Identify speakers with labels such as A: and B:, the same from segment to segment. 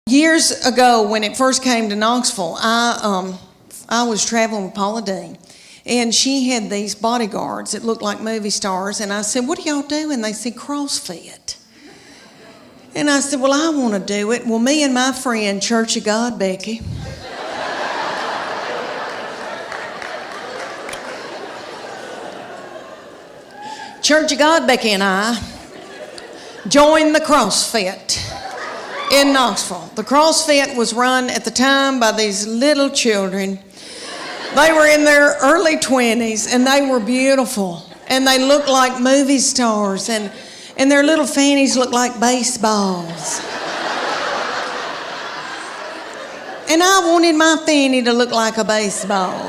A: Years ago, when it first came to Knoxville, I was traveling with Paula Dean, and she had these bodyguards that looked like movie stars, and I said, "What do y'all do?" And they said, "CrossFit." And I said, "Well, I want to do it." Well, me and my friend, Church of God, Becky, Church of God, Becky and I joined the CrossFit in Knoxville. The CrossFit was run at the time by these little children. They were in their early 20s, and they were beautiful, and they looked like movie stars, and their little fannies looked like baseballs. And I wanted my fanny to look like a baseball.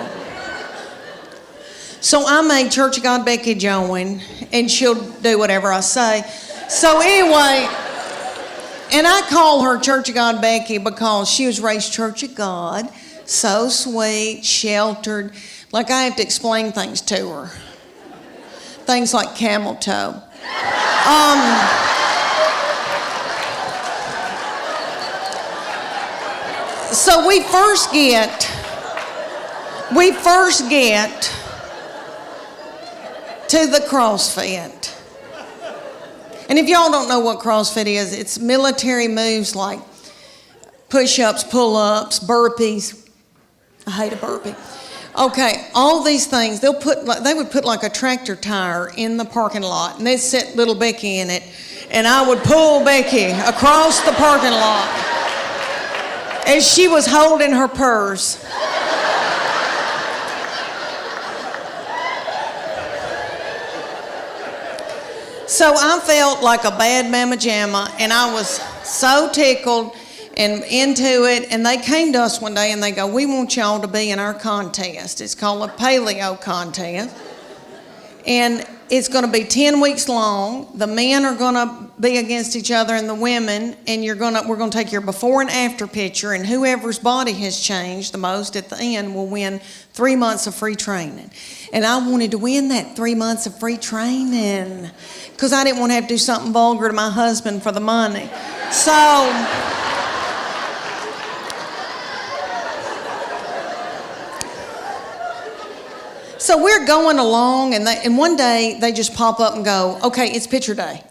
A: So I made Church of God Becky join, and she'll do whatever I say. So anyway, and I call her Church of God Becky because she was raised Church of God, so sweet, sheltered. Like I have to explain things to her. Things like camel toe. So we first get to the CrossFit. And if y'all don't know what CrossFit is, it's military moves like push-ups, pull-ups, burpees. I hate a burpee. Okay, all these things, they would put like a tractor tire in the parking lot, and they'd set little Becky in it, and I would pull Becky across the parking lot as she was holding her purse. So I felt like a bad mama jamma, and I was so tickled and into it. And they came to us one day and they go, "We want y'all to be in our contest. It's called a paleo contest. And it's going to be 10 weeks long. The men are going to be against each other and the women, and we're going to take your before and after picture, and whoever's body has changed the most at the end will win 3 months of free training." And I wanted to win that 3 months of free training because I didn't want to have to do something vulgar to my husband for the money. So we're going along, and one day they just pop up and go, "Okay, it's picture day."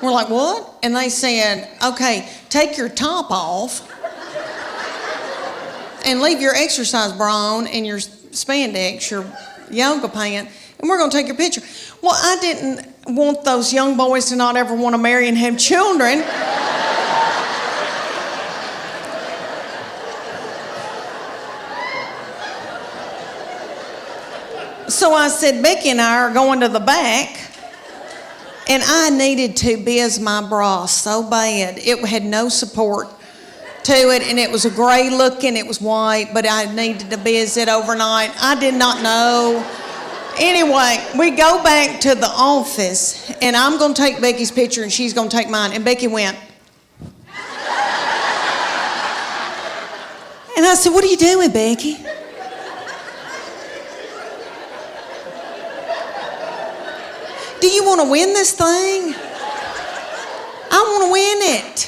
A: We're like, "What?" And they said, "Okay, take your top off and leave your exercise bra on and your spandex, your yoga pant, and we're going to take your picture." Well, I didn't want those young boys to not ever want to marry and have children. So I said, "Becky and I are going to the back." And I needed to biz my bra so bad. It had no support to it, and it was a gray looking, it was white, but I needed to biz it overnight. I did not know. Anyway, we go back to the office, and I'm going to take Becky's picture, and she's going to take mine. And Becky went. And I said, "What are you doing, Becky?" "Do you want to win this thing?" "I want to win it."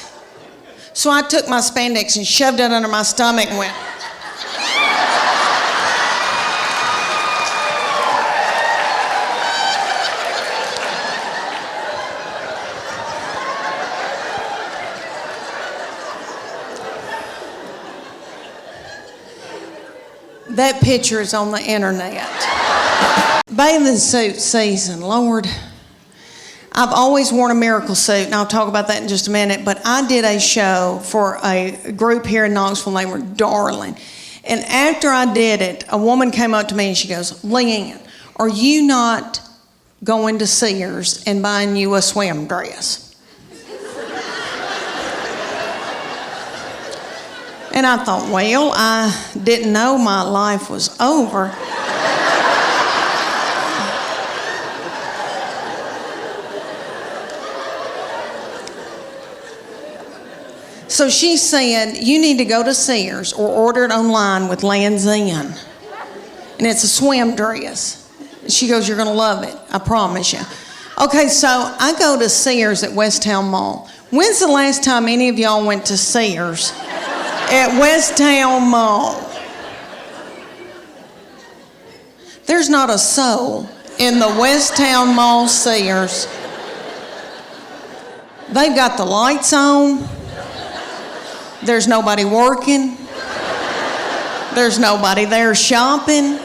A: So I took my spandex and shoved it under my stomach and went. That picture is on the internet. Bathing suit season, Lord. I've always worn a miracle suit, and I'll talk about that in just a minute, but I did a show for a group here in Knoxville, they were darling. And after I did it, a woman came up to me and she goes, "Leanne, are you not going to Sears and buying you a swim dress?" And I thought, well, I didn't know my life was over. So she said, "You need to go to Sears or order it online with Land's End. And it's a swim dress." She goes, "You're going to love it, I promise you." Okay, so I go to Sears at West Town Mall. When's the last time any of y'all went to Sears at West Town Mall? There's not a soul in the West Town Mall Sears. They've got the lights on. There's nobody working. There's nobody there shopping.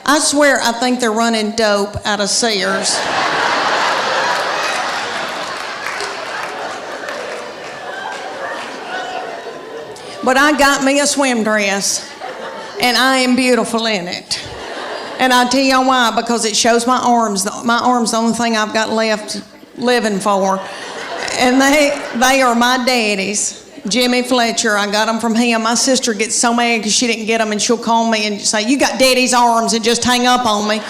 A: I swear I think they're running dope out of Sears. But I got me a swim dress, and I am beautiful in it. And I'll tell you why, because it shows my arms. My arms, the only thing I've got left living for. And they are my daddy's. Jimmy Fletcher, I got them from him. My sister gets so mad because she didn't get them, and she'll call me and say, "You got daddy's arms," and just hang up on me.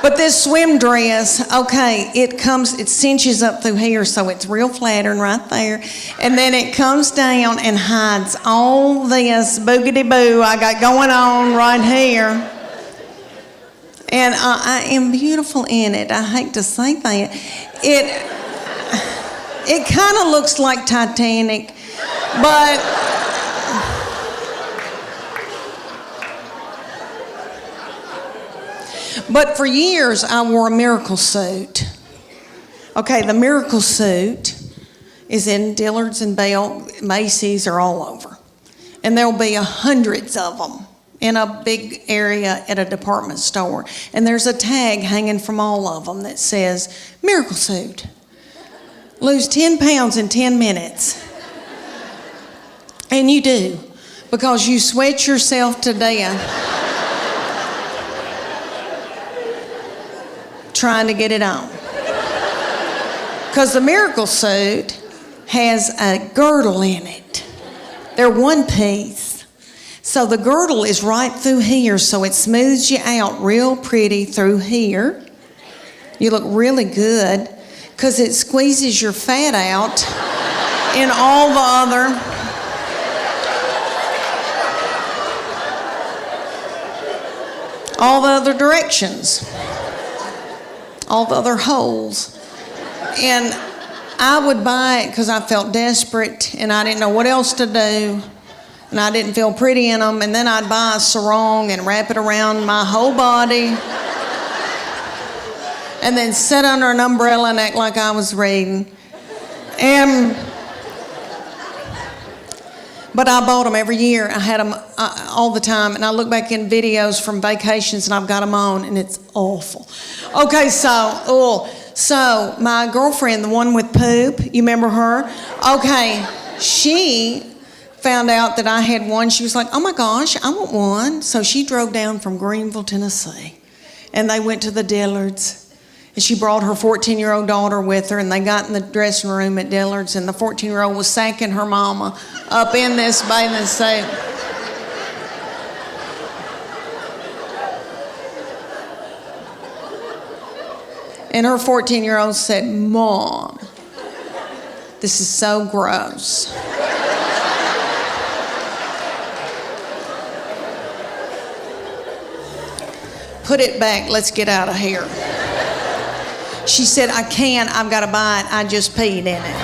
A: But this swim dress, okay, it cinches up through here, so it's real flattering right there. And then it comes down and hides all this boogity-boo I got going on right here. And I am beautiful in it. I hate to say that. It kind of looks like Titanic, but for years I wore a miracle suit. Okay, the miracle suit is in Dillard's and Bell, Macy's, or all over. And there'll be hundreds of them in a big area at a department store. And there's a tag hanging from all of them that says, "Miracle Suit. Lose 10 pounds in 10 minutes. And you do, because you sweat yourself to death trying to get it on. Because the miracle suit has a girdle in it. They're one piece. So the girdle is right through here, so it smooths you out real pretty through here. You look really good because it squeezes your fat out in all the other directions, all the other holes. And I would buy it because I felt desperate and I didn't know what else to do. And I didn't feel pretty in them, and then I'd buy a sarong and wrap it around my whole body, and then sit under an umbrella and act like I was reading. But I bought them every year. I had them all the time, and I look back in videos from vacations, and I've got them on, and it's awful. Okay, so my girlfriend, the one with poop, you remember her? Okay, she found out that I had one. She was like, "Oh my gosh, I want one." So she drove down from Greenville, Tennessee, and they went to the Dillards. And she brought her 14-year-old daughter with her, and they got in the dressing room at Dillard's, and the 14-year-old was sacking her mama up in this bathing suit. And her 14-year-old said, "Mom, this is so gross." "Put it back, let's get out of here." She said, "I can't, I've got to buy it, I just peed in it."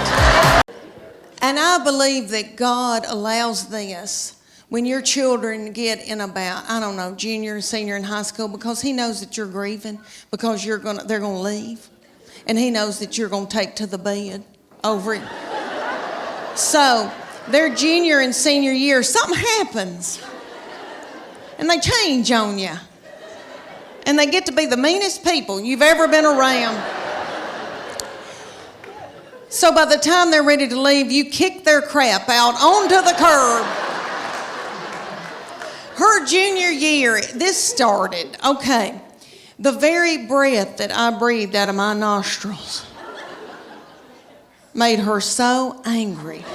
A: And I believe that God allows this when your children get in about, I don't know, junior, senior in high school, because He knows that you're grieving, because they're going to leave. And He knows that you're going to take to the bed over it. So, their junior and senior year, something happens. And they change on you. And they get to be the meanest people you've ever been around. So by the time they're ready to leave, you kick their crap out onto the curb. Her junior year, this started, okay, the very breath that I breathed out of my nostrils made her so angry.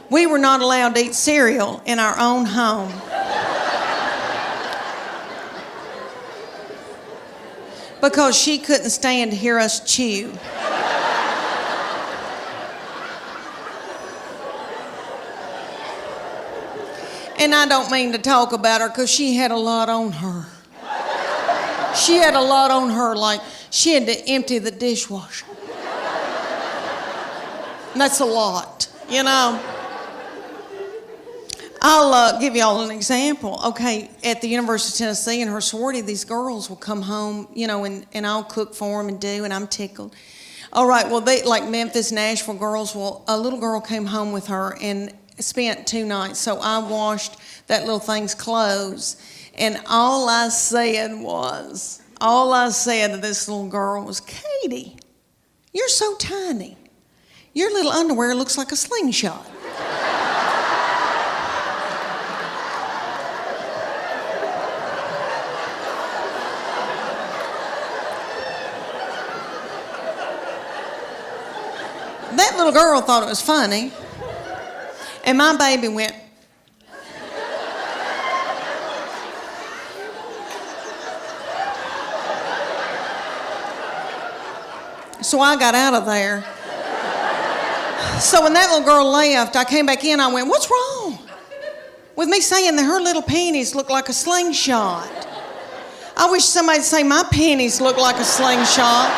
A: We were not allowed to eat cereal in our own home. Because she couldn't stand to hear us chew. And I don't mean to talk about her because she had a lot on her. She had a lot on her, like she had to empty the dishwasher. And that's a lot, you know. I'll give y'all an example. Okay, at the University of Tennessee in her sorority, these girls will come home, you know, and I'll cook for them and do, and I'm tickled. All right, well, they like Memphis, Nashville girls. Well, a little girl came home with her and spent 2 nights. So I washed that little thing's clothes, and all I said to this little girl was, Katie, you're so tiny. Your little underwear looks like a slingshot. That little girl thought it was funny, and my baby went. So I got out of there. So when that little girl left, I came back in, I went, what's wrong with me saying that her little panties look like a slingshot? I wish somebody'd say my panties look like a slingshot.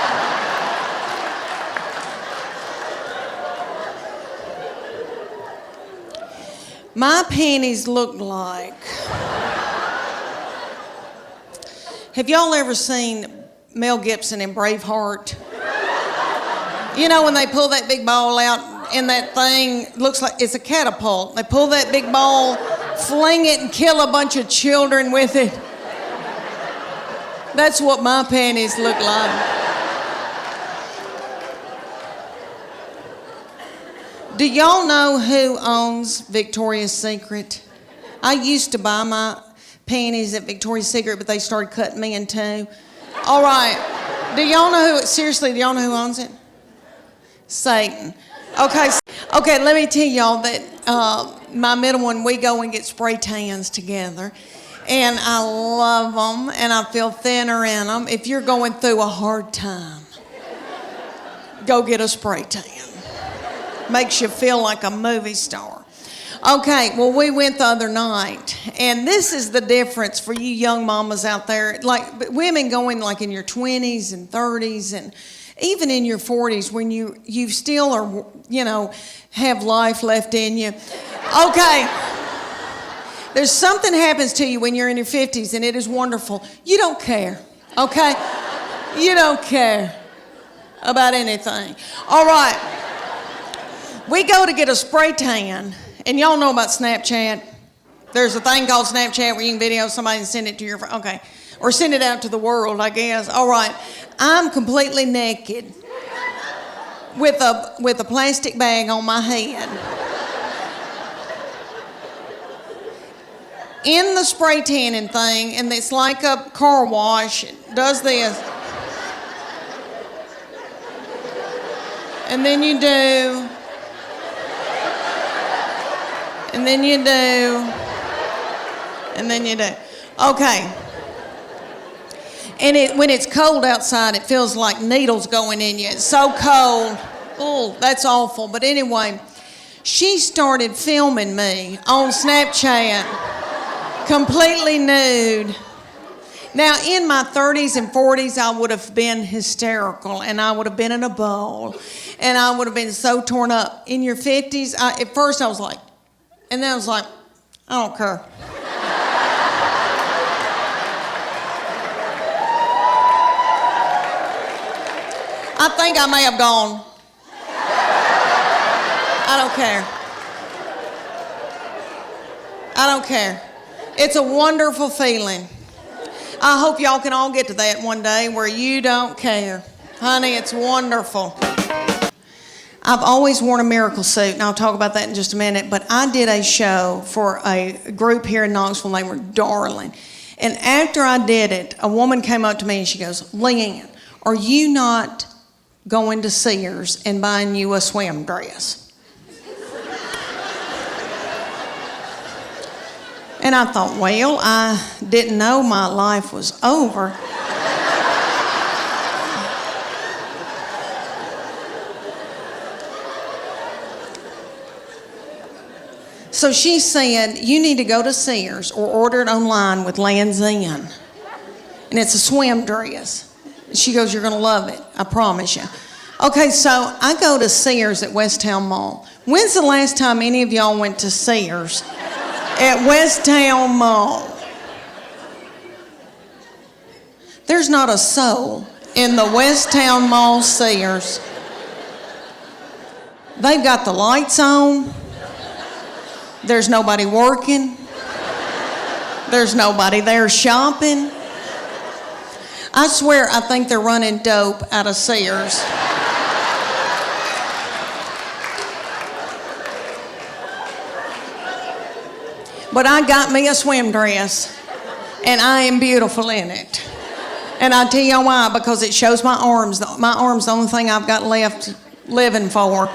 A: My panties look like... Have y'all ever seen Mel Gibson in Braveheart? You know when they pull that big ball out and that thing looks like it's a catapult. They pull that big ball, fling it and kill a bunch of children with it. That's what my panties look like. Do y'all know who owns Victoria's Secret? I used to buy my panties at Victoria's Secret, but they started cutting me in two. All right. Do y'all know who owns it? Satan. Okay, let me tell y'all that my middle one, we go and get spray tans together. And I love them, and I feel thinner in them. If you're going through a hard time, go get a spray tan. Makes you feel like a movie star. Okay, well, we went the other night, and this is the difference for you young mamas out there. Like, women going like in your 20s and 30s and even in your 40s when you still are, you know, have life left in you. Okay, there's something happens to you when you're in your 50s, and it is wonderful. You don't care, okay? You don't care about anything. All right. We go to get a spray tan, and y'all know about Snapchat. There's a thing called Snapchat where you can video somebody and send it to your friend. Okay. Or send it out to the world, I guess. All right. I'm completely naked with a plastic bag on my head. In the spray tanning thing, and it's like a car wash. It does this. And then you do. And then you do. And then you do. Okay. And when it's cold outside, it feels like needles going in you. It's so cold. Oh, that's awful. But anyway, she started filming me on Snapchat, completely nude. Now, in my 30s and 40s, I would have been hysterical, and I would have been in a bowl, and I would have been so torn up. In your 50s, at first I was like, and then I was like, I don't care. I think I may have gone. I don't care. I don't care. It's a wonderful feeling. I hope y'all can all get to that one day where you don't care. Honey, it's wonderful. I've always worn a miracle suit, and I'll talk about that in just a minute, but I did a show for a group here in Knoxville, and they were darling. And after I did it, a woman came up to me and she goes, Leanne, are you not going to Sears and buying you a swim dress? And I thought, well, I didn't know my life was over. So she said, you need to go to Sears or order it online with Leanne's In. And it's a swim dress. She goes, you're going to love it. I promise you. Okay, so I go to Sears at Westtown Mall. When's the last time any of y'all went to Sears at Westtown Mall? There's not a soul in the Westtown Mall Sears. They've got the lights on. There's nobody working. There's nobody there shopping. I swear I think they're running dope out of Sears. But I got me a swim dress, and I am beautiful in it. And I'll tell you why, because it shows my arms. My arms, the only thing I've got left living for.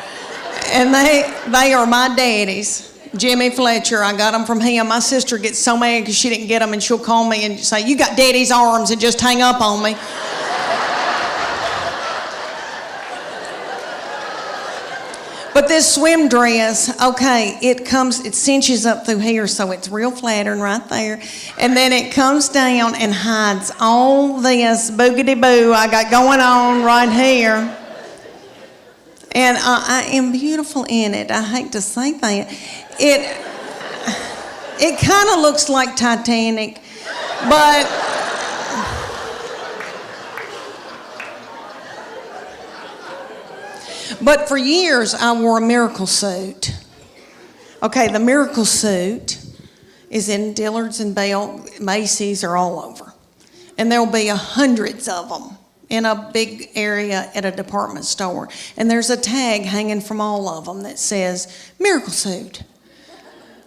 A: And they are my daddy's. Jimmy Fletcher, I got them from him. My sister gets so mad because she didn't get them, and she'll call me and say, you got daddy's arms, and just hang up on me. But this swim dress, okay, it cinches up through here, so it's real flattering right there. And then it comes down and hides all this boogity-boo I got going on right here. And I am beautiful in it. I hate to say that. It kind of looks like Titanic, but for years I wore a miracle suit. Okay, the miracle suit is in Dillard's and Bell, Macy's, or all over. And there'll be hundreds of them in a big area at a department store. And there's a tag hanging from all of them that says, miracle suit.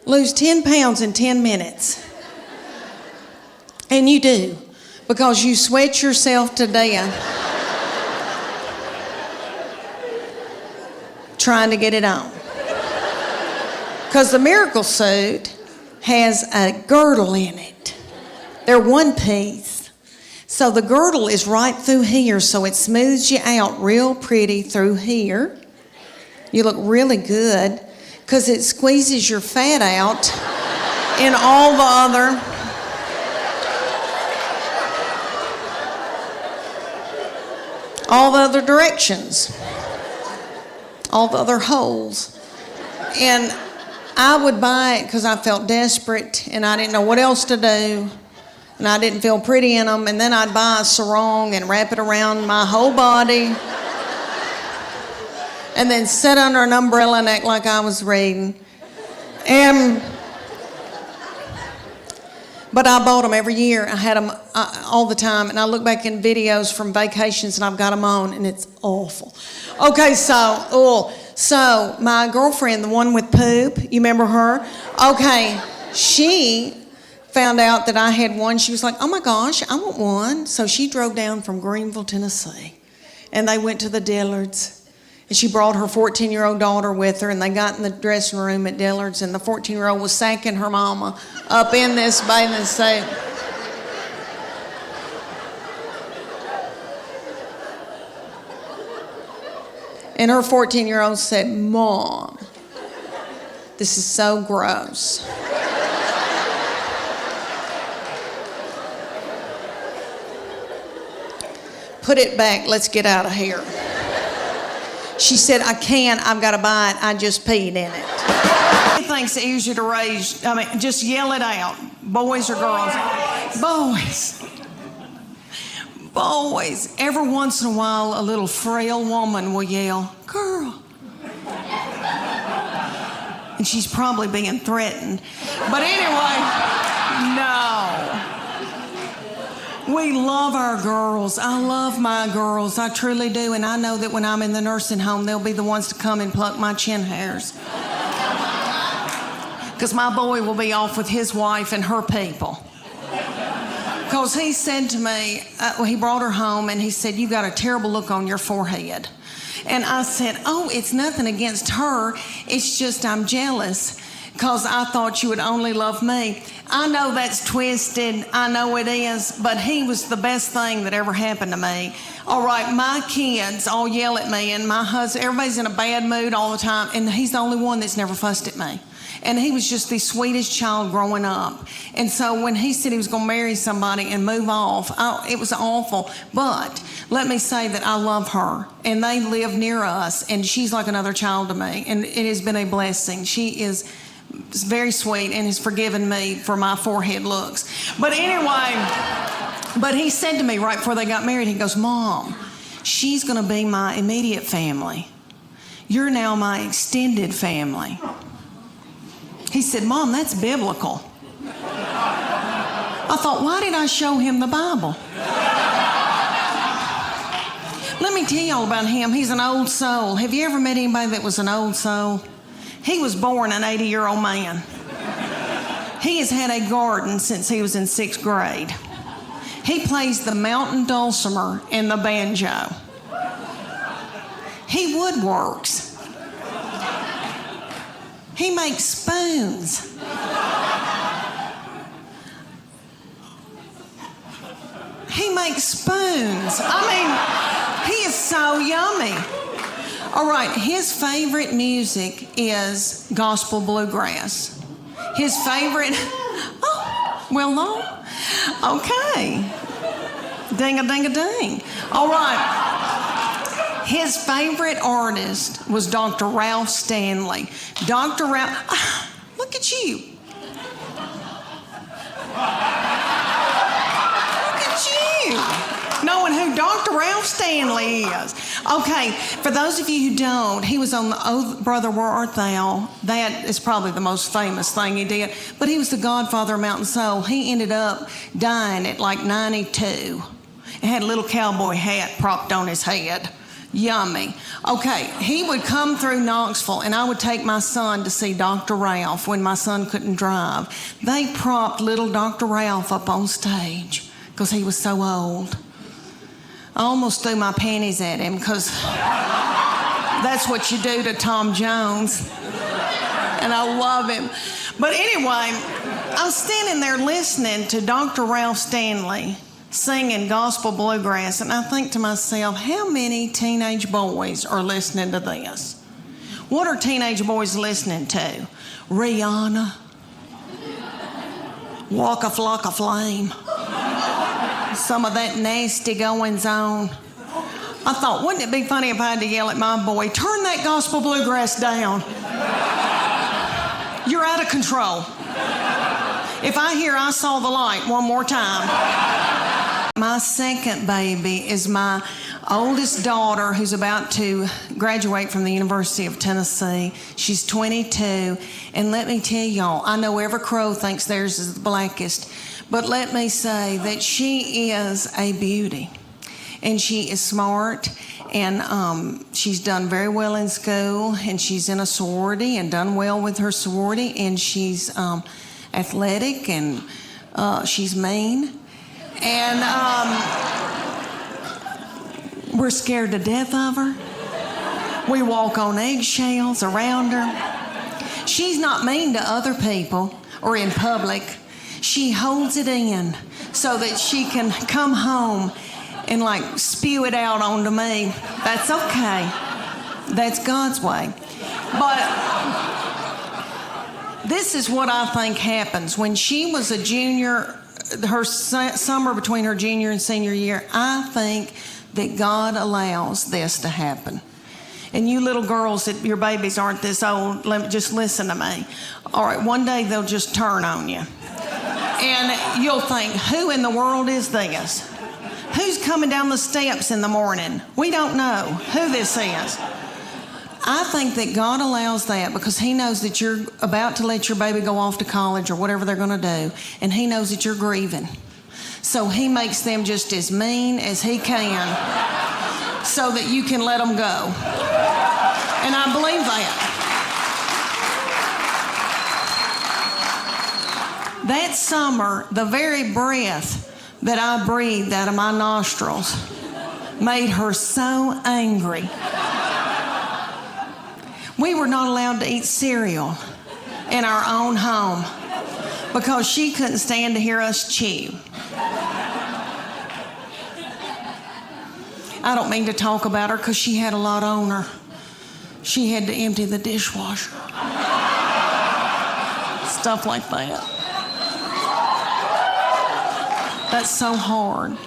A: Lose 10 pounds in 10 minutes. And you do, because you sweat yourself to death trying to get it on. Because the miracle suit has a girdle in it. They're one piece. So the girdle is right through here, so it smooths you out real pretty through here. You look really good because it squeezes your fat out in all the other directions, all the other holes. And I would buy it because I felt desperate and I didn't know what else to do. And I didn't feel pretty in them. And then I'd buy a sarong and wrap it around my whole body. And then sit under an umbrella and act like I was reading. But I bought them every year. I had them all the time. And I look back in videos from vacations and I've got them on and it's awful. Okay, so my girlfriend, the one with poop, you remember her? Okay, she found out that I had one. She was like, oh my gosh, I want one. So she drove down from Greenville, Tennessee, and they went to the Dillards. And she brought her 14-year-old daughter with her, and they got in the dressing room at Dillard's, and the 14-year-old was sacking her mama up in this bathing suit. And her 14-year-old said, Mom, this is so gross. Put it back, let's get out of here. She said, I can't, I've got to buy it, I just peed in it. He thinks it's easier to raise, just yell it out, boys or girls. Boys. Every once in a while, a little frail woman will yell, girl. And she's probably being threatened. But anyway, no. We love our girls. I love my girls. I truly do. And I know that when I'm in the nursing home, they'll be the ones to come and pluck my chin hairs. Because my boy will be off with his wife and her people. Because he said to me, he brought her home and he said, you got a terrible look on your forehead. And I said, oh, it's nothing against her. It's just I'm jealous because I thought you would only love me. I know that's twisted. I know it is. But he was the best thing that ever happened to me. All right, my kids all yell at me and my husband, everybody's in a bad mood all the time. And he's the only one that's never fussed at me. And he was just the sweetest child growing up. And so when he said he was going to marry somebody and move off, it was awful. But let me say that I love her, and they live near us, and she's like another child to me, and it has been a blessing. She is very sweet and has forgiven me for my forehead looks. But anyway, but he said to me right before they got married, he goes, Mom, she's going to be my immediate family. You're now my extended family. He said, Mom, that's biblical. I thought, why did I show him the Bible? Let me tell y'all about him. He's an old soul. Have you ever met anybody that was an old soul? He was born an 80-year-old man. He has had a garden since he was in 6th grade. He plays the mountain dulcimer and the banjo. He woodworks. He makes spoons. He makes spoons. I mean, he is so yummy. All right, his favorite music is gospel bluegrass. His favorite, oh, well, no. Okay. Ding-a-ding-a-ding. All right. His favorite artist was Dr. Ralph Stanley. Dr. Ralph, look at you. Look at you. Knowing who Dr. Ralph Stanley is. Okay, for those of you who don't, he was on the Oh Brother Where Art Thou. That is probably the most famous thing he did. But he was the godfather of Mountain Soul. He ended up dying at like 92. He had a little cowboy hat propped on his head. Yummy. Okay, he would come through Knoxville, and I would take my son to see Dr. Ralph when my son couldn't drive. They propped little Dr. Ralph up on stage because he was so old. I almost threw my panties at him because that's what you do to Tom Jones. And I love him. But anyway, I'm standing there listening to Dr. Ralph Stanley singing gospel bluegrass, and I think to myself, how many teenage boys are listening to this? What are teenage boys listening to? Rihanna, Walk a Flock of Flame, some of that nasty goings on. I thought, wouldn't it be funny if I had to yell at my boy, turn that gospel bluegrass down. You're out of control. If I hear I Saw the Light one more time. My second baby is my oldest daughter, who's about to graduate from the University of Tennessee. She's 22, and let me tell y'all, I know every crow thinks theirs is the blackest, but let me say that she is a beauty, and she is smart, and she's done very well in school, and she's in a sorority and done well with her sorority, and she's athletic, and she's mean. And we're scared to death of her. We walk on eggshells around her. She's not mean to other people or in public. She holds it in so that she can come home and like spew it out onto me. That's okay. That's God's way. But this is what I think happens. When she was a junior, her summer between her junior and senior year, I think that God allows this to happen. And you little girls that your babies aren't this old, just listen to me. All right, one day they'll just turn on you. And you'll think, who in the world is this? Who's coming down the steps in the morning? We don't know who this is. I think that God allows that because he knows that you're about to let your baby go off to college or whatever they're going to do, and he knows that you're grieving. So he makes them just as mean as he can so that you can let them go. And I believe that. That summer, the very breath that I breathed out of my nostrils made her so angry. We were not allowed to eat cereal in our own home because she couldn't stand to hear us chew. I don't mean to talk about her because she had a lot on her. She had to empty the dishwasher. stuff like that. That's so hard.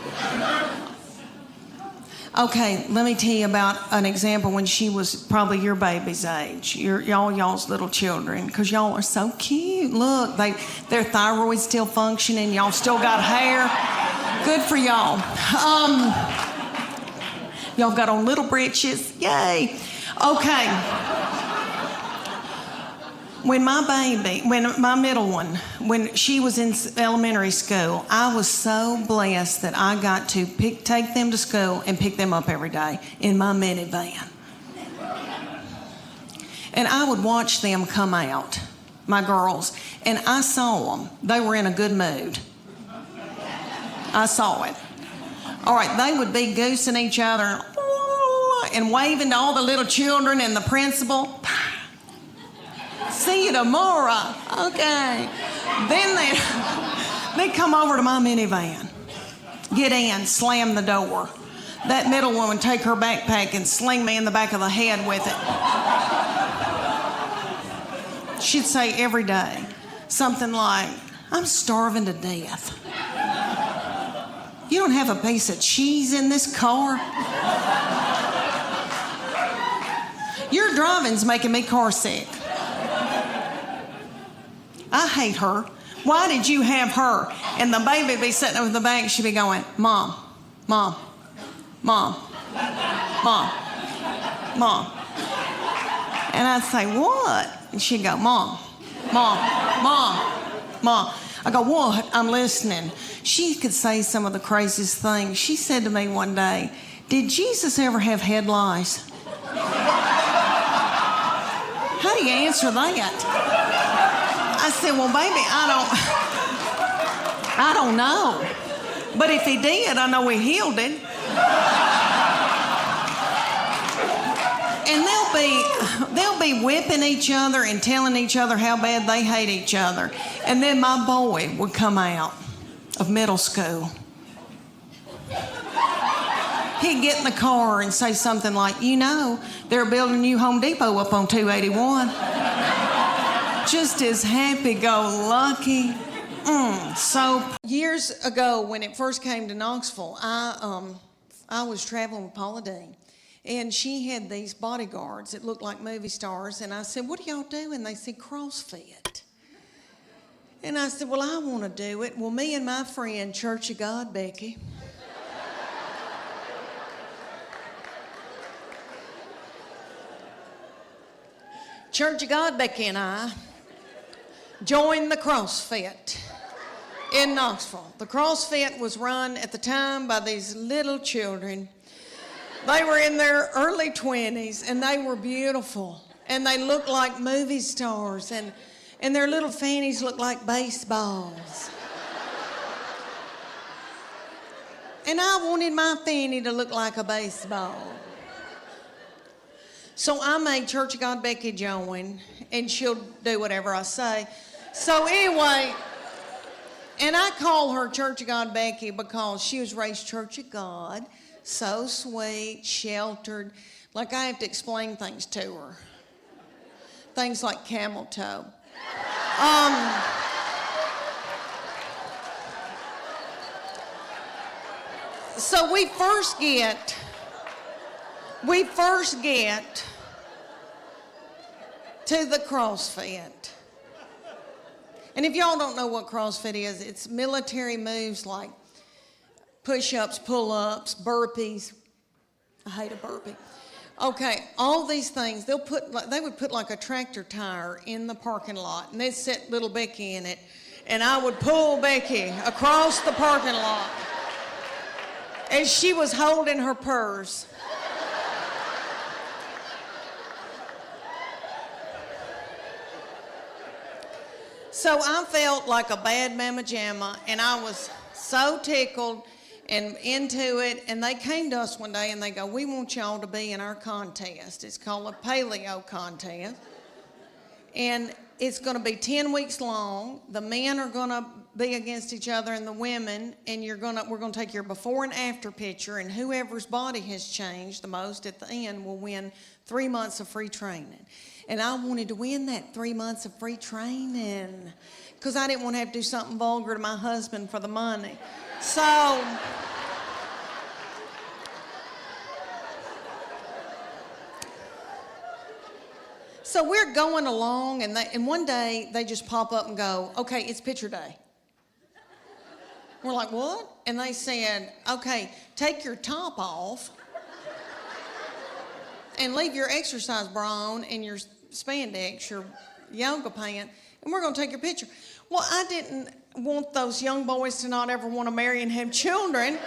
A: Okay, let me tell you about an example when she was probably your baby's age, y'all's little children, because y'all are so cute. Look, their thyroid's still functioning. Y'all still got hair. Good for y'all. Y'all got on little breeches. Yay. Okay. When my middle one, when she was in elementary school, I was so blessed that I got to take them to school and pick them up every day in my minivan. And I would watch them come out, my girls, and I saw them. They were in a good mood. I saw it. All right, they would be goosing each other and waving to all the little children and the principal. See you tomorrow. Okay. Then they'd come over to my minivan, get in, slam the door. That middle one would take her backpack and sling me in the back of the head with it. She'd say every day something like, I'm starving to death. You don't have a piece of cheese in this car? Your driving's making me car sick. I hate her. Why did you have her? And the baby would be sitting over the back. She'd be going, Mom, Mom, Mom, Mom, Mom. And I'd say, what? And she'd go, Mom, Mom, Mom, Mom. I go, what? I'm listening. She could say some of the craziest things. She said to me one day, did Jesus ever have head lice? How do you answer that? I said, well, baby, I don't know. But if he did, I know he healed it. And they'll be whipping each other and telling each other how bad they hate each other. And then my boy would come out of middle school. He'd get in the car and say something like, you know, they're building a new Home Depot up on 281. Just as happy-go-lucky. So years ago, when it first came to Knoxville, I was traveling with Paula Dean, and she had these bodyguards that looked like movie stars, and I said, what do y'all do? And they said, CrossFit. And I said, well, I want to do it. Well, me and my friend, Church of God, Becky, Church of God, Becky and I joined the CrossFit in Knoxville. The CrossFit was run at the time by these little children. They were in their early 20s, and they were beautiful. And they looked like movie stars, and their little fannies looked like baseballs. And I wanted my fanny to look like a baseball. So I made Church of God Becky join, and she'll do whatever I say. So anyway, and I call her Church of God Becky because she was raised Church of God, so sweet, sheltered. Like I have to explain things to her. Things like camel toe. So we first get to the CrossFit. And if y'all don't know what CrossFit is, it's military moves like push-ups, pull-ups, burpees. I hate a burpee. Okay, all these things, they would put like a tractor tire in the parking lot, and they'd set little Becky in it, and I would pull Becky across the parking lot as she was holding her purse. So I felt like a bad mama jamma, and I was so tickled and into it. And they came to us one day and they go, we want y'all to be in our contest. It's called a paleo contest. And It's going to be 10 weeks long. The men are going to be against each other and the women, and we're going to take your before and after picture, and whoever's body has changed the most at the end will win 3 months of free training. And I wanted to win that 3 months of free training because I didn't want to have to do something vulgar to my husband for the money. So we're going along, and one day they just pop up and go, okay, it's picture day. We're like, what? And they said, okay, take your top off and leave your exercise bra on and your spandex, your yoga pant, and we're going to take your picture. Well, I didn't want those young boys to not ever want to marry and have children.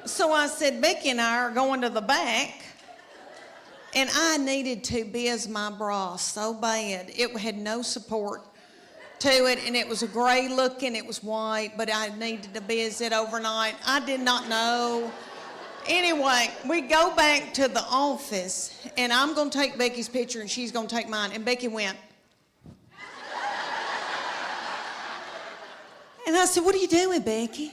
A: So I said, Becky and I are going to the back, and I needed to biz my bra so bad. It had no support to it, and it was a gray looking, it was white, but I needed to biz it overnight. I did not know. Anyway, we go back to the office, and I'm going to take Becky's picture, and she's going to take mine. And Becky went. And I said, what are you doing, Becky?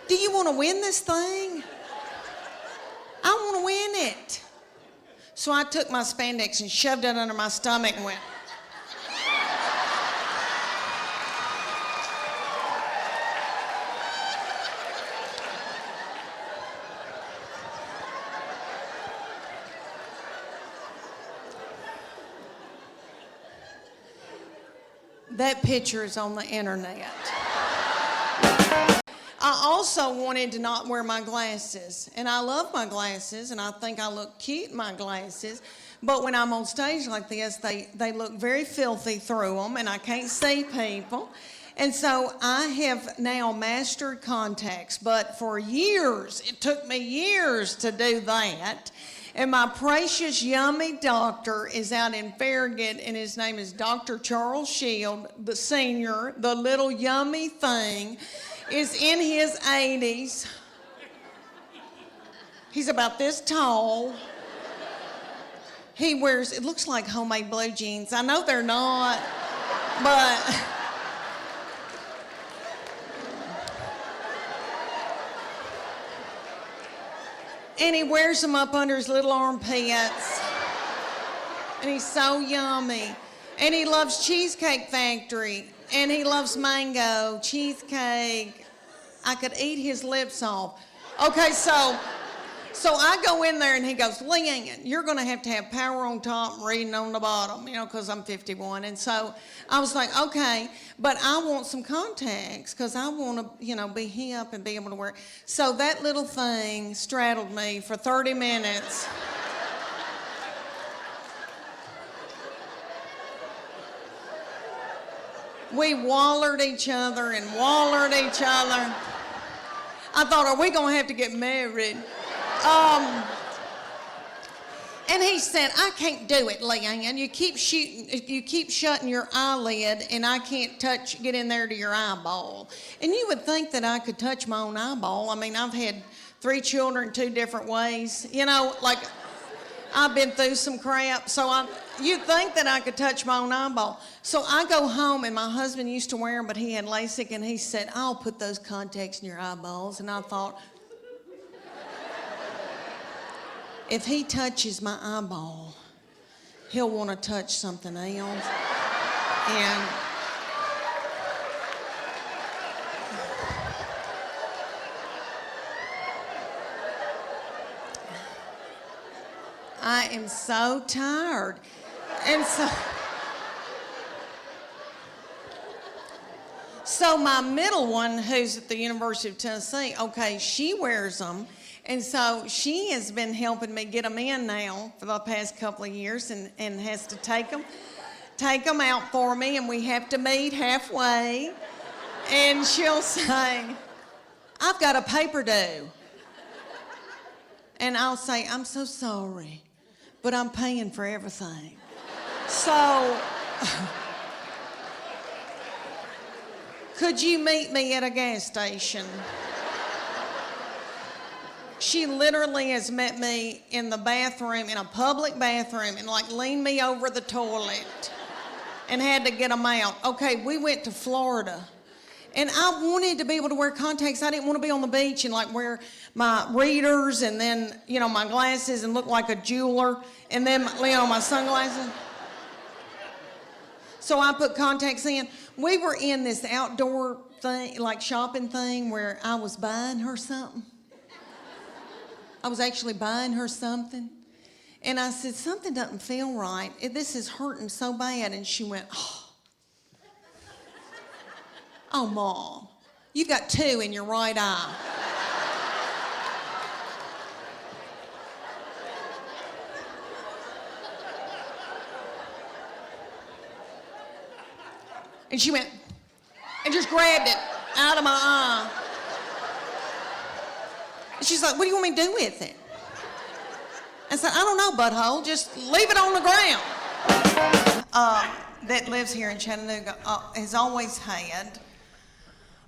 A: Do you want to win this thing? I want to win it. So I took my spandex and shoved it under my stomach and went. That picture is on the internet. I also wanted to not wear my glasses, and I love my glasses, and I think I look cute in my glasses, but when I'm on stage like this, they look very filthy through them, and I can't see people, and so I have now mastered contacts, but for years, it took me years to do that, and my precious, yummy doctor is out in Farragut, and his name is Dr. Charles Shield, the senior, the little yummy thing, is in his 80s. He's about this tall. He wears, it looks like homemade blue jeans. I know they're not, but and he wears them up under his little armpits. And he's so yummy. And he loves Cheesecake Factory. And he loves mango, cheesecake. I could eat his lips off. Okay, so I go in there and he goes, Leanne, you're going to have power on top and reading on the bottom, because I'm 51. And so I was like, okay, but I want some contacts because I want to, be hip and be able to wear it. So that little thing straddled me for 30 minutes. We wallered each other and wallered each other. I thought, are we going to have to get married? And he said, I can't do it, Leanne. You keep shutting your eyelid, and I can't get in there to your eyeball. And you would think that I could touch my own eyeball. I mean, I've had 3 children 2 different ways. I've been through some crap, so you'd think that I could touch my own eyeball. So I go home, and my husband used to wear them, but he had LASIK, and he said, I'll put those contacts in your eyeballs. And I thought, if he touches my eyeball, he'll want to touch something else. And I am so tired. And so my middle one, who's at the University of Tennessee, okay, she wears them. And so she has been helping me get them in now for the past couple of years and has to take them out for me, and we have to meet halfway. And she'll say, I've got a paper due. And I'll say, I'm so sorry, but I'm paying for everything. So Could you meet me at a gas station? She literally has met me in the bathroom, in a public bathroom, and like leaned me over the toilet and had to get them out. Okay, we went to Florida. And I wanted to be able to wear contacts. I didn't want to be on the beach and like wear my readers and then, my glasses and look like a jeweler and then, my sunglasses. So I put contacts in. We were in this outdoor thing, like shopping thing where I was buying her something. I was actually buying her something. And I said, something doesn't feel right. This is hurting so bad. And she went, Oh, Mom, you've got 2 in your right eye. And she went and just grabbed it out of my eye. And she's like, what do you want me to do with it? I said, I don't know, butthole. Just leave it on the ground. That lives here in Chattanooga has always had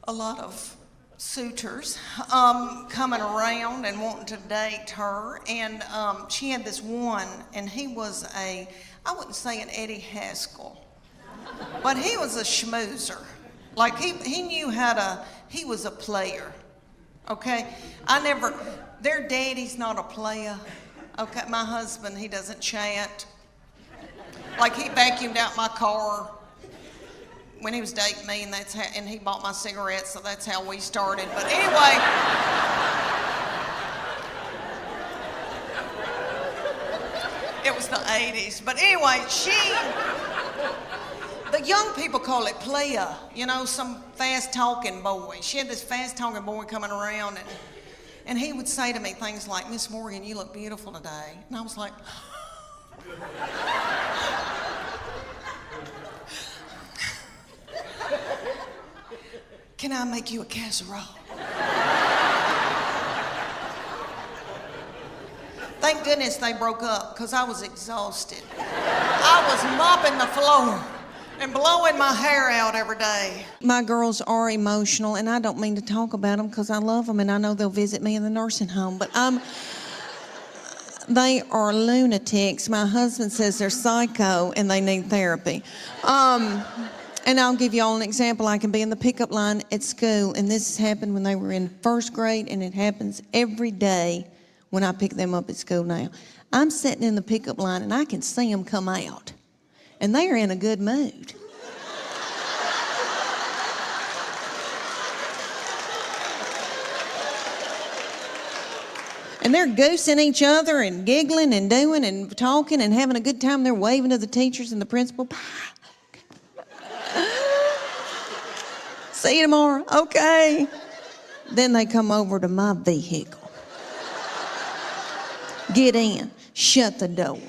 A: a lot of suitors coming around and wanting to date her. And she had this one, and he was I wouldn't say an Eddie Haskell, but he was a schmoozer. Like he knew he was a player, okay? Their daddy's not a player, okay? My husband, he doesn't chat. Like he vacuumed out my car when he was dating me, and he bought my cigarettes, so that's how we started. But anyway, it was the 80s. But anyway, the young people call it playa, some fast-talking boy. She had this fast-talking boy coming around, and he would say to me things like, Miss Morgan, you look beautiful today. And I was like, can I make you a casserole? Thank goodness they broke up, because I was exhausted. I was mopping the floor and blowing my hair out every day. My girls are emotional, and I don't mean to talk about them because I love them, and I know they'll visit me in the nursing home, but they are lunatics. My husband says they're psycho, and they need therapy. And I'll give you all an example. I can be in the pickup line at school, and this happened when they were in first grade, and it happens every day when I pick them up at school now. I'm sitting in the pickup line, and I can see them come out, and they are in a good mood. And they're goosing each other and giggling and doing and talking and having a good time. They're waving to the teachers and the principal. See you tomorrow. Okay. Then they come over to my vehicle. Get in. Shut the door.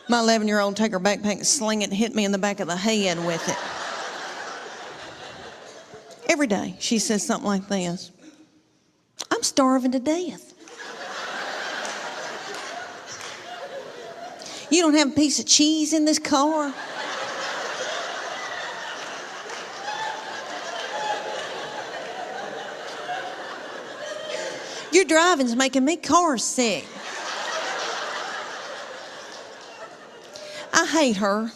A: My 11-year-old take her backpack and sling it and hit me in the back of the head with it. Every day she says something like this. I'm starving to death. You don't have a piece of cheese in this car? Your driving's making me car sick. I hate her.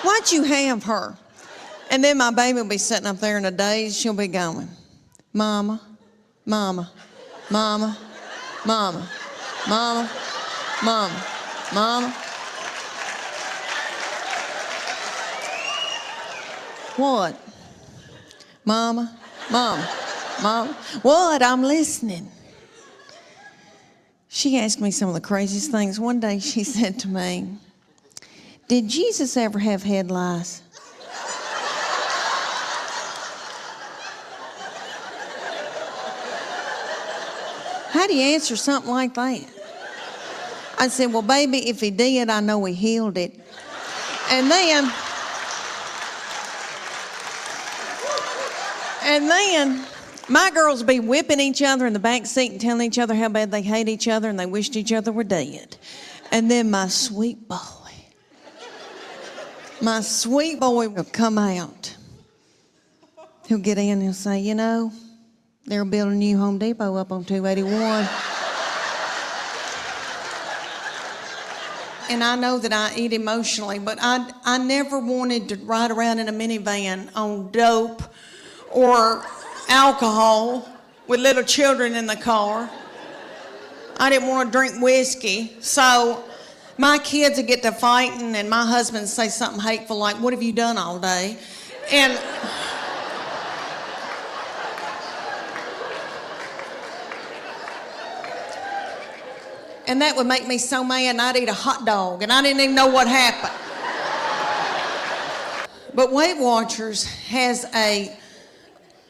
A: Why'd you have her? And then my baby will be sitting up there in a daze. She'll be going, Mama, Mama, Mama, Mama, Mama, Mama, Mama. What? Mama, Mama, Mama. What? I'm listening. She asked me some of the craziest things. One day she said to me, did Jesus ever have head lice? How do you answer something like that? I said, well, baby, if he did, I know he healed it. And then my girls be whipping each other in the back seat and telling each other how bad they hate each other and they wished each other were dead. And then my sweet boy will come out He'll get in and he'll say, you know, they're building a new Home Depot up on 281. And I know that I eat emotionally, but I never wanted to ride around in a minivan on dope or alcohol with little children in the car. I didn't want to drink whiskey. So my kids would get to fighting and my husband would say something hateful like, what have you done all day? And that would make me so mad, and I'd eat a hot dog, and I didn't even know what happened. But Weight Watchers has a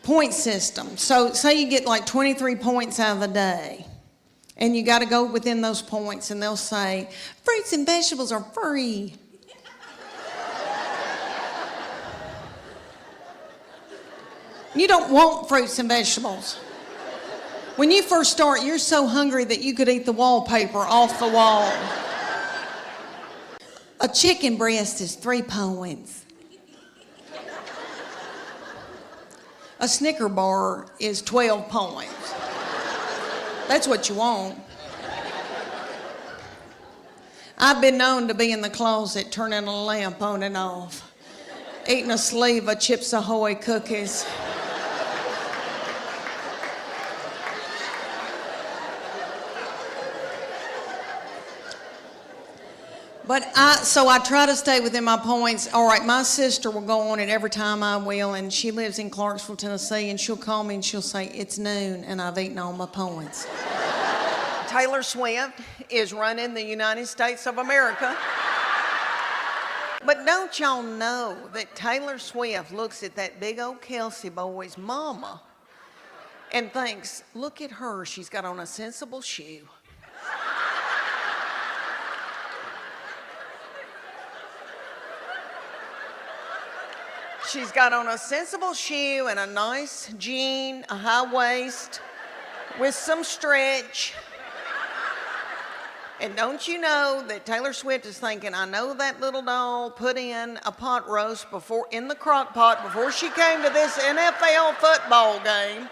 A: point system. So say you get like 23 points out of the day, and you got to go within those points, and they'll say, fruits and vegetables are free. You don't want fruits and vegetables. When you first start, you're so hungry that you could eat the wallpaper off the wall. A chicken breast is 3 points. A Snicker bar is 12 points. That's what you want. I've been known to be in the closet turning a lamp on and off, eating a sleeve of Chips Ahoy cookies. So I try to stay within my points. All right, my sister will go on it every time I will, and she lives in Clarksville, Tennessee, and she'll call me and she'll say, it's noon and I've eaten all my points. Taylor Swift is running the United States of America. But don't y'all know that Taylor Swift looks at that big old Kelsey boy's mama and thinks, look at her, she's got on a sensible shoe. She's got on a sensible shoe and a nice jean, a high waist with some stretch. And don't you know that Taylor Swift is thinking, I know that little doll put in a pot roast in the crock pot before she came to this NFL football game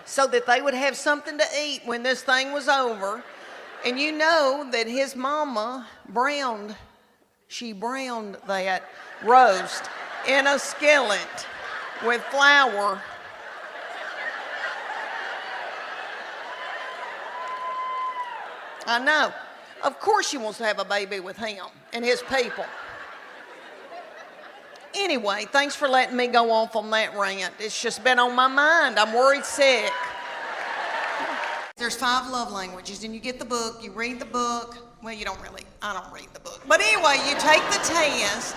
A: so that they would have something to eat when this thing was over. And you know that his mama browned that roast in a skillet with flour. I know. Of course she wants to have a baby with him and his people. Anyway, thanks for letting me go off on that rant. It's just been on my mind. I'm worried sick. There's 5 love languages, and you get the book, you read the book. Well, you don't really, I don't read the book. But anyway, you take the test,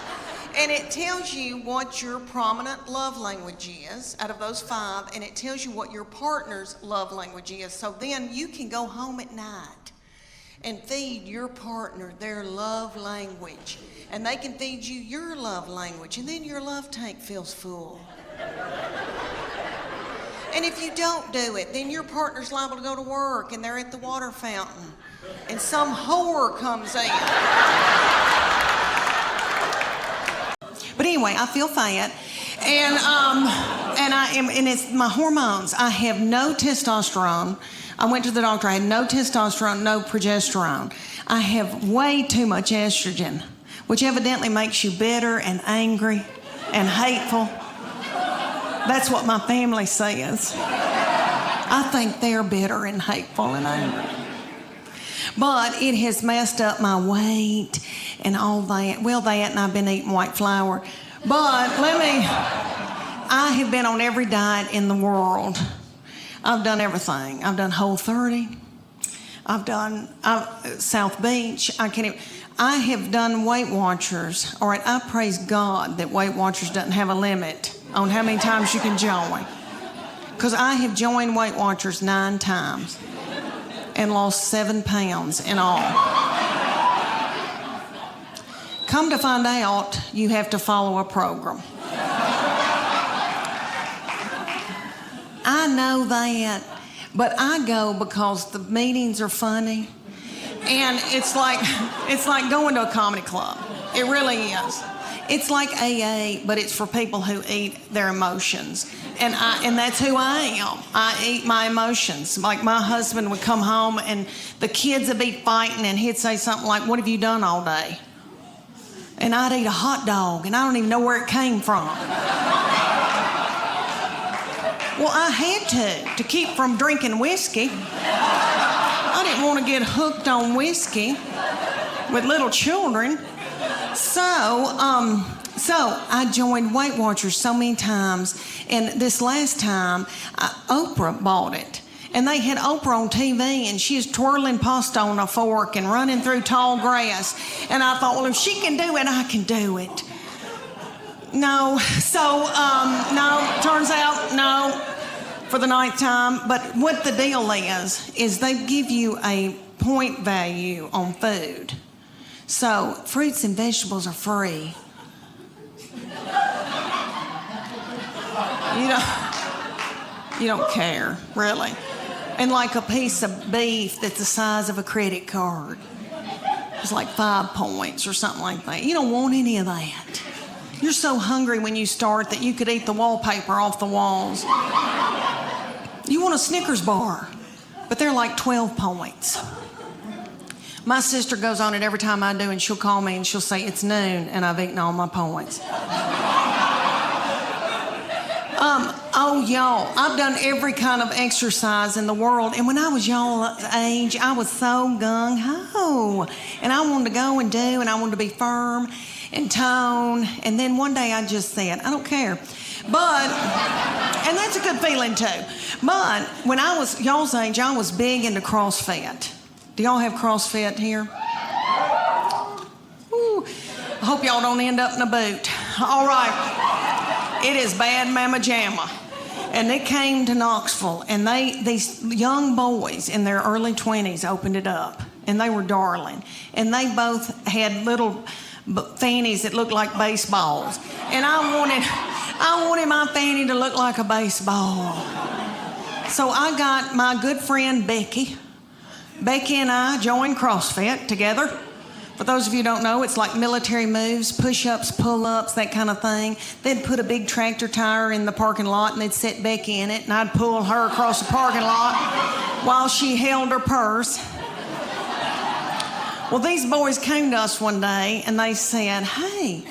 A: and it tells you what your prominent love language is out of those 5, and it tells you what your partner's love language is. So then you can go home at night and feed your partner their love language, and they can feed you your love language, and then your love tank feels full. And if you don't do it, then your partner's liable to go to work and they're at the water fountain and some whore comes in. But anyway, I feel fat and it's my hormones. I have no testosterone. I went to the doctor. I had no testosterone, no progesterone. I have way too much estrogen, which evidently makes you bitter and angry and hateful. That's what my family says. I think they're bitter and hateful and angry. But it has messed up my weight and all that. Well, that, and I've been eating white flour. But I have been on every diet in the world. I've done everything. I've done Whole30. I've done South Beach. I have done Weight Watchers. All right, I praise God that Weight Watchers doesn't have a limit on how many times you can join. Because I have joined Weight Watchers 9 times and lost 7 pounds in all. Come to find out, you have to follow a program. I know that, but I go because the meetings are funny, and it's like going to a comedy club. It really is. It's like AA, but it's for people who eat their emotions. And that's who I am. I eat my emotions. Like my husband would come home and the kids would be fighting and he'd say something like, "What have you done all day?" And I'd eat a hot dog and I don't even know where it came from. Well, I had to keep from drinking whiskey. I didn't want to get hooked on whiskey with little children. So I joined Weight Watchers so many times, and this last time, Oprah bought it. And they had Oprah on TV, and she was twirling pasta on a fork and running through tall grass. And I thought, well, if she can do it, I can do it. No, so, no, turns out, no, for the ninth time. But what the deal is they give you a point value on food. So fruits and vegetables are free. You don't care, really. And like a piece of beef that's the size of a credit card. It's like 5 points or something like that. You don't want any of that. You're so hungry when you start that you could eat the wallpaper off the walls. You want a Snickers bar, but they're like 12 points. My sister goes on it every time I do, and she'll call me and she'll say, "It's noon and I've eaten all my points." Oh, y'all, I've done every kind of exercise in the world. And when I was y'all's age, I was so gung-ho. And I wanted to go and do, and I wanted to be firm and tone. And then one day I just said, I don't care. But, and that's a good feeling too. But when I was y'all's age, I was big into CrossFit. Do y'all have CrossFit here? Ooh, I hope y'all don't end up in a boot. All right. It is bad mamma jamma. And they came to Knoxville, and these young boys in their early 20s opened it up, and they were darling. And they both had little fannies that looked like baseballs. And I wanted my fanny to look like a baseball. So I got my good friend Becky. Becky and I joined CrossFit together. For those of you who don't know, it's like military moves, push-ups, pull-ups, that kind of thing. They'd put a big tractor tire in the parking lot, and they'd set Becky in it, and I'd pull her across the parking lot while she held her purse. Well, these boys came to us one day, and they said, "Hey,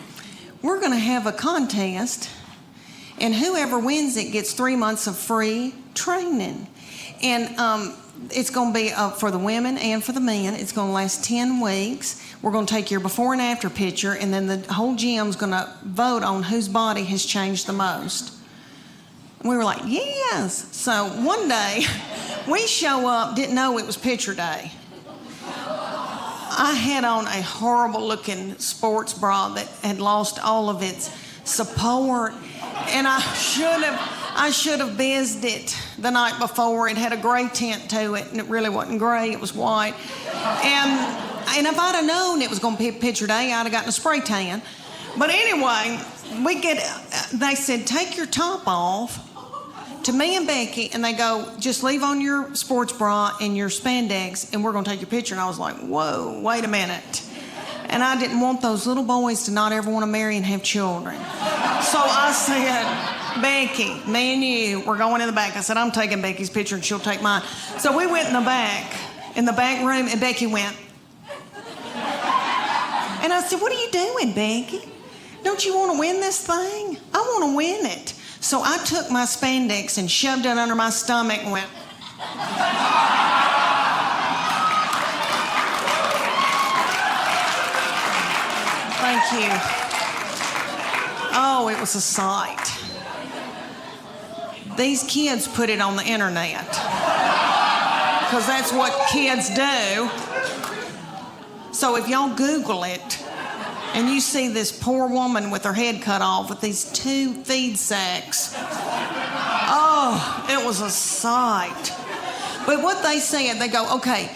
A: we're going to have a contest, and whoever wins it gets 3 months of free training." And it's going to be for the women and for the men. It's going to last 10 weeks. We're going to take your before and after picture, and then the whole gym's going to vote on whose body has changed the most. And we were like, yes. So one day, we show up, didn't know it was picture day. I had on a horrible-looking sports bra that had lost all of its support, and I should have bizzed it the night before. It had a gray tint to it, and it really wasn't gray, it was white. And if I'd have known it was going to be picture day, I'd have gotten a spray tan. But anyway, they said, take your top off to me and Becky, and they go, just leave on your sports bra and your spandex, and we're going to take your picture. And I was like, whoa, wait a minute. And I didn't want those little boys to not ever want to marry and have children. So I said, Becky, me and you, we're going in the back. I said, I'm taking Becky's picture and she'll take mine. So we went in the back room, and Becky went. And I said, what are you doing, Becky? Don't you want to win this thing? I want to win it. So I took my spandex and shoved it under my stomach and went. Thank you. Oh, it was a sight. These kids put it on the internet because that's what kids do. So if y'all Google it and you see this poor woman with her head cut off with these 2 feed sacks, oh, it was a sight. But what they said, they go, okay,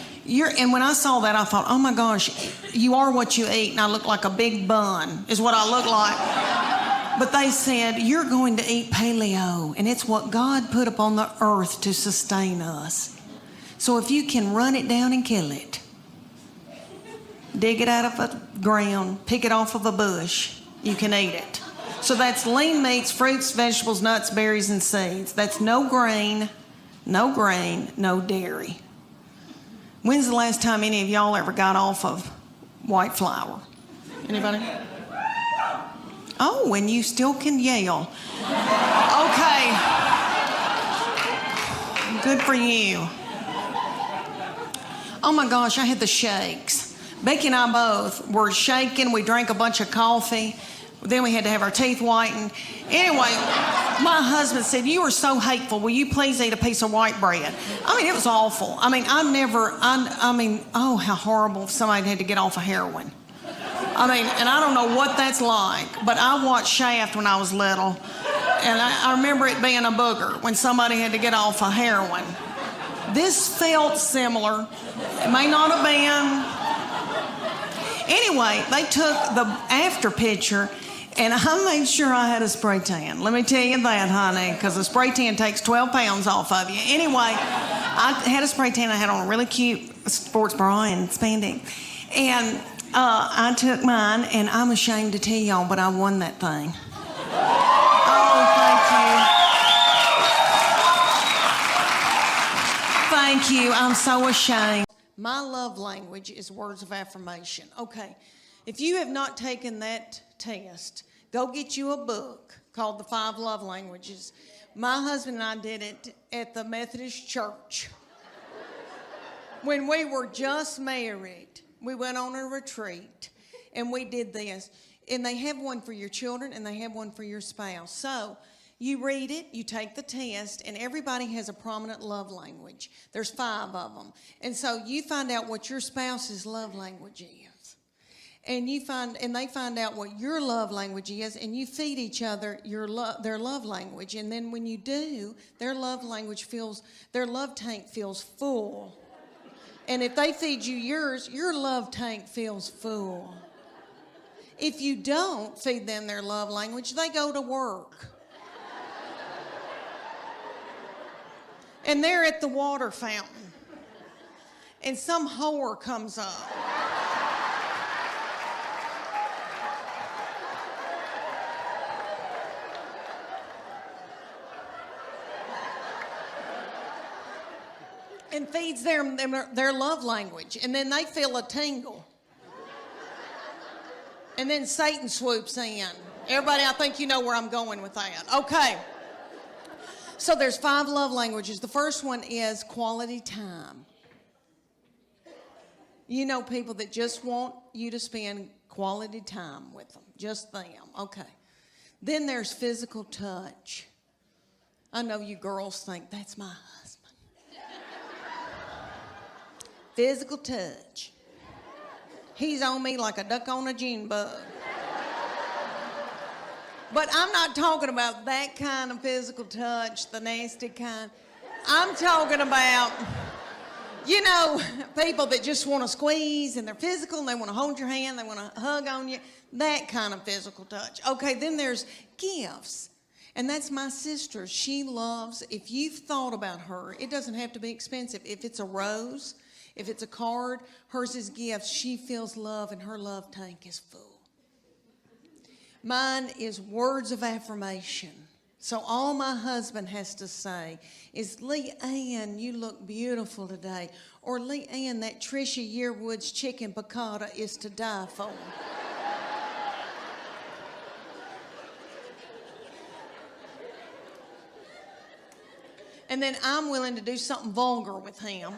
A: and when I saw that, I thought, oh my gosh, you are what you eat, and I look like a big bun, is what I look like. But they said, you're going to eat paleo, and it's what God put upon the earth to sustain us. So if you can run it down and kill it, dig it out of the ground, pick it off of a bush, you can eat it. So that's lean meats, fruits, vegetables, nuts, berries, and seeds. That's no grain, no dairy. When's the last time any of y'all ever got off of white flour? Anybody? Oh, and you still can yell. Okay. Good for you. Oh my gosh, I had the shakes. Becky and I both were shaking. We drank a bunch of coffee. Then we had to have our teeth whitened. Anyway, my husband said, "You are so hateful. Will you please eat a piece of white bread?" I mean, it was awful. I mean, oh, how horrible if somebody had to get off of heroin. I mean, and I don't know what that's like, but I watched Shaft when I was little, and I remember it being a booger when somebody had to get off of heroin. This felt similar. It may not have been. Anyway, they took the after picture, and I made sure I had a spray tan. Let me tell you that, honey, because a spray tan takes 12 pounds off of you. Anyway, I had a spray tan. I had on a really cute sports bra and spandex. And I took mine, and I'm ashamed to tell y'all, but I won that thing. Oh, thank you. Thank you. I'm so ashamed. My love language is words of affirmation. Okay, if you have not taken that test, go get you a book called The 5 Love Languages. My husband and I did it at the Methodist Church. When we were just married, we went on a retreat and we did this. And they have one for your children and they have one for your spouse. So you read it, you take the test, and everybody has a prominent love language. There's 5 of them. And so you find out what your spouse's love language is. And they find out what your love language is, and you feed each other their love language. And then when you do, their love tank feels full. And if they feed you yours, your love tank feels full. If you don't feed them their love language, they go to work. And they're at the water fountain. And some whore comes up. And feeds them their love language. And then they feel a tingle. And then Satan swoops in. Everybody, I think you know where I'm going with that. Okay. So there's 5 love languages. The first one is quality time. You know people that just want you to spend quality time with them. Just them. Okay. Then there's physical touch. I know you girls think, that's my husband. Physical touch. He's on me like a duck on a June bug. But I'm not talking about that kind of physical touch, the nasty kind. I'm talking about, you know, people that just want to squeeze and they're physical and they want to hold your hand, they want to hug on you, that kind of physical touch. Okay, then there's gifts. And that's my sister. She loves, if you've thought about her, it doesn't have to be expensive. If it's a rose, if it's a card, hers is gifts. She feels love and her love tank is full. Mine is words of affirmation. So all my husband has to say is, Leanne, you look beautiful today. Or Leanne, that Trisha Yearwood's chicken piccata is to die for. And then I'm willing to do something vulgar with him.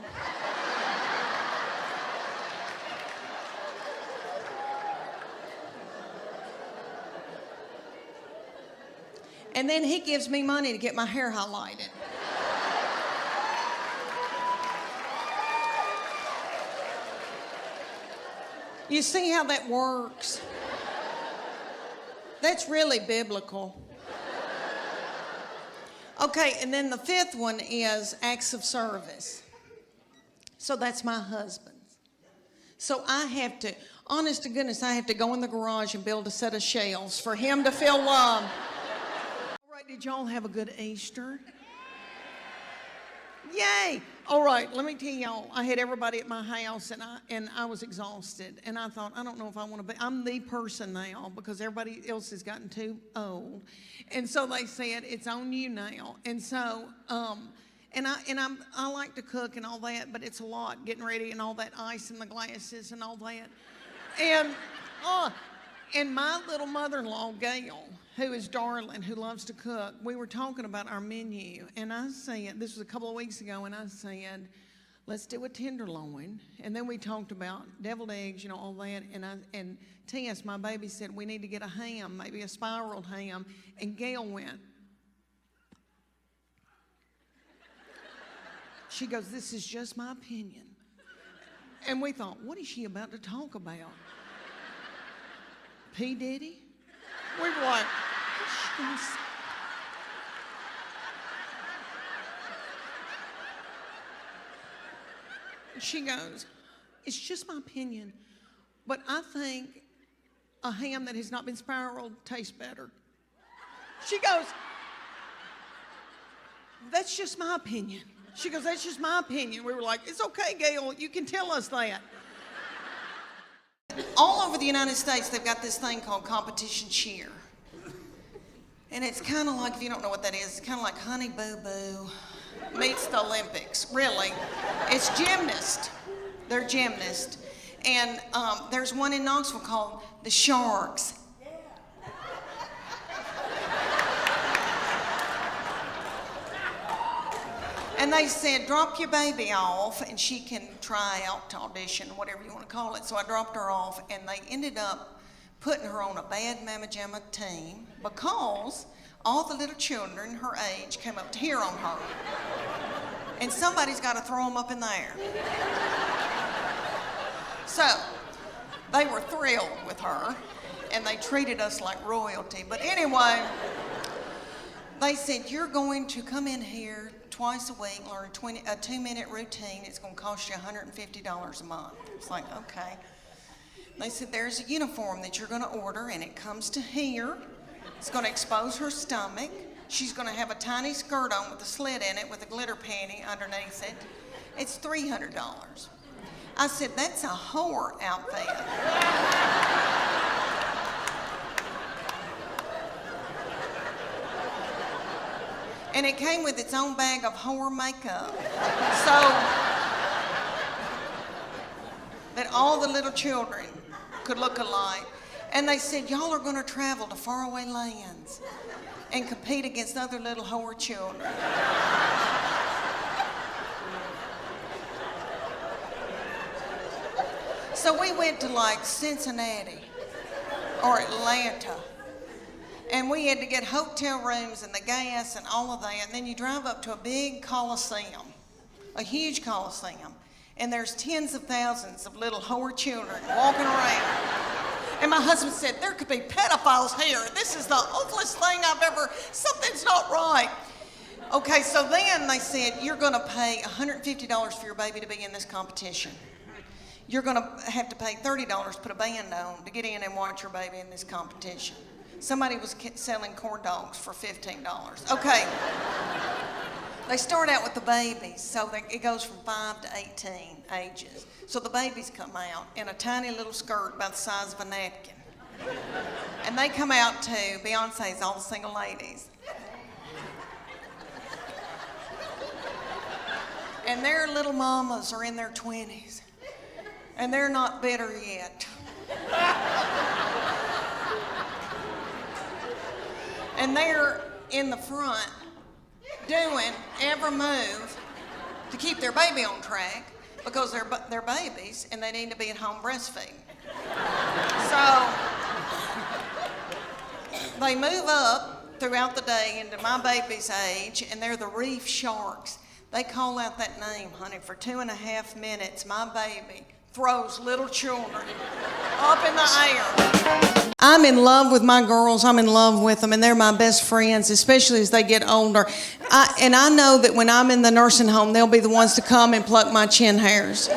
A: And then he gives me money to get my hair highlighted. You see how that works? That's really biblical. Okay, and then the 5th one is acts of service. So that's my husband's. So I have to, honest to goodness, I have to go in the garage and build a set of shelves for him to feel loved. Did y'all have a good Easter? Yay! All right, let me tell y'all. I had everybody at my house, and I was exhausted. And I thought, I don't know if I want to be. I'm the person now because everybody else has gotten too old. And so they said it's on you now. And so, I like to cook and all that, but it's a lot getting ready and all that ice in the glasses and all that. And my little mother-in-law, Gail, who is darling, who loves to cook, we were talking about our menu, and I said, this was a couple of weeks ago, and I said, let's do a tenderloin. And then we talked about deviled eggs, all that, and Tess, my baby, said we need to get a ham, maybe a spiraled ham, and Gail went. She goes, this is just my opinion. And we thought, what is she about to talk about? P. Diddy? We were like, she goes, it's just my opinion, but I think a ham that has not been spiraled tastes better. She goes, that's just my opinion. She goes, that's just my opinion. We were like, it's okay, Gail, you can tell us that. All over the United States, they've got this thing called competition cheer. And it's kind of like, if you don't know what that is, it's kind of like Honey Boo Boo meets the Olympics, really. It's gymnast. They're gymnasts. And there's one in Knoxville called the Sharks. And they said, drop your baby off, and she can try out to audition, whatever you want to call it. So I dropped her off, and they ended up putting her on a bad Mama Jamma team because all the little children her age came up to hear on her. And somebody's got to throw them up in the air. So they were thrilled with her, and they treated us like royalty. But anyway, they said, you're going to come in here twice a week, learn a 2-minute routine. It's going to cost you $150 a month. It's like, okay. They said, there's a uniform that you're going to order, and it comes to here. It's going to expose her stomach. She's going to have a tiny skirt on with a slit in it with a glitter panty underneath it. It's $300. I said, that's a whore outfit. And it came with its own bag of whore makeup. So that all the little children could look alike. And they said, y'all are going to travel to faraway lands and compete against other little whore children. So we went to like Cincinnati or Atlanta. And we had to get hotel rooms and the gas and all of that. And then you drive up to a big coliseum, a huge coliseum. And there's tens of thousands of little whore children walking around. And my husband said, there could be pedophiles here. This is the awfulest thing I've ever, something's not right. Okay, so then they said, you're going to pay $150 for your baby to be in this competition. You're going to have to pay $30 to put a band on to get in and watch your baby in this competition. Somebody was selling corn dogs for $15. Okay. They start out with the babies, so it goes from 5 to 18 ages. So the babies come out in a tiny little skirt about the size of a napkin. And they come out to Beyonce's All the Single Ladies. And their little mamas are in their 20s. And they're not bitter yet. And they're in the front doing every move to keep their baby on track because they're babies and they need to be at home breastfeeding. So they move up throughout the day into my baby's age, and they're the reef sharks. They call out that name, honey, for 2.5 minutes. My baby throws little children up in the air. I'm in love with my girls. I'm in love with them, and they're my best friends, especially as they get older. And I know that when I'm in the nursing home, they'll be the ones to come and pluck my chin hairs.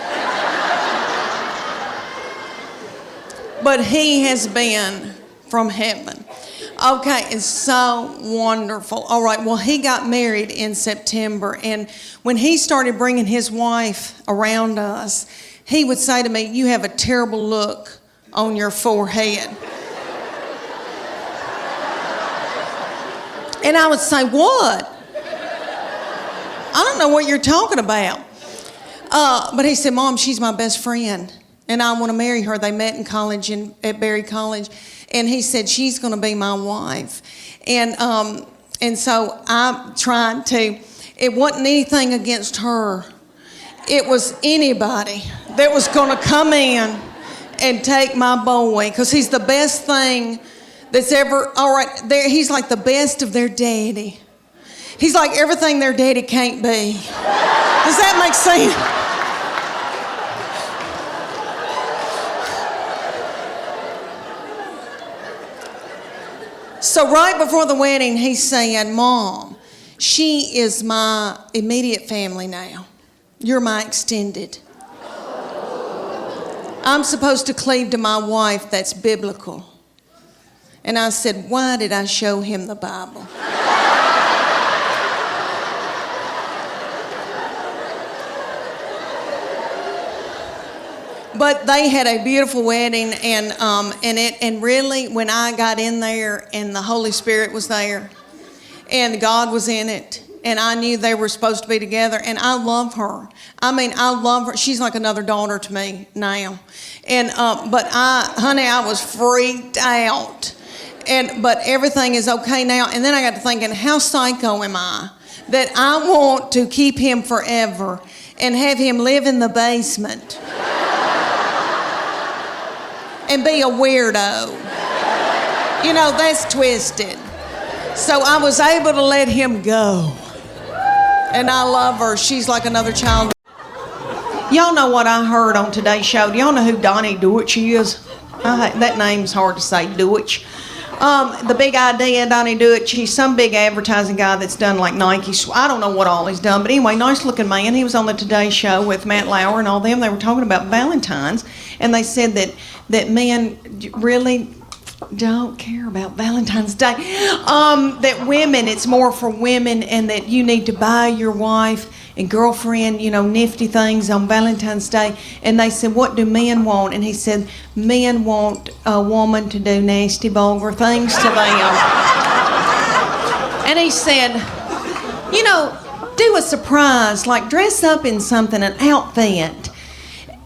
A: But he has been from heaven. Okay, it's so wonderful. All right, well, he got married in September, and when he started bringing his wife around us, he would say to me, "You have a terrible look on your forehead." And I would say, "What? I don't know what you're talking about." But he said, "Mom, she's my best friend, and I want to marry her." They met in college at Berry College, and he said, "She's going to be my wife." And so I tried to. It wasn't anything against her. It was anybody that was going to come in and take my boy, because he's the best thing that's ever, all right, he's like the best of their daddy. He's like everything their daddy can't be. Does that make sense? So right before the wedding, he said, "Mom, she is my immediate family now. You're my extended. I'm supposed to cleave to my wife. That's biblical." And I said, "Why did I show him the Bible?" But they had a beautiful wedding, and really, when I got in there and the Holy Spirit was there, and God was in it, and I knew they were supposed to be together, and I love her. I mean, I love her. She's like another daughter to me now. And but I was freaked out. But everything is okay now. And then I got to thinking, how psycho am I that I want to keep him forever and have him live in the basement and be a weirdo? You know, that's twisted. So I was able to let him go. And I love her. She's like another child. Y'all know what I heard on today's show? Do y'all know who Donnie Deutsch is? That name's hard to say, Deutsch. The big idea, Donnie Deutsch, he's some big advertising guy that's done like Nike. I don't know what all he's done, but anyway, nice looking man. He was on the Today Show with Matt Lauer and all them. They were talking about Valentine's, and they said that men really don't care about Valentine's Day. That women, it's more for women, and that you need to buy your wife and girlfriend, nifty things on Valentine's Day. And they said, "What do men want?" And he said, "Men want a woman to do nasty, vulgar things to them." And he said, do a surprise, like dress up in something, an outfit,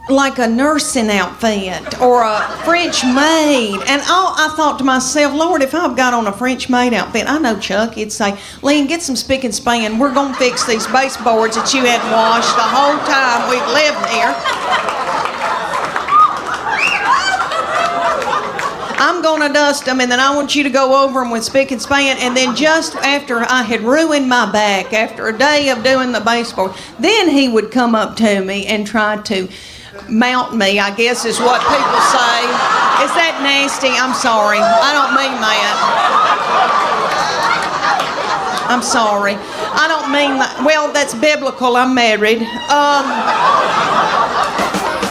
A: like a nursing outfit or a French maid. And I thought to myself, Lord, if I've got on a French maid outfit, I know Chuck, it'd say, "Leanne, get some spick and span. We're going to fix these baseboards that you hadn't washed the whole time we've lived here. I'm going to dust them, and then I want you to go over them with spick and span." And then just after I had ruined my back, after a day of doing the baseboard, then he would come up to me and try to mount me, I guess is what people say. Is that nasty? I'm sorry. I don't mean that. I'm sorry. I don't mean that. Well, that's biblical. I'm married.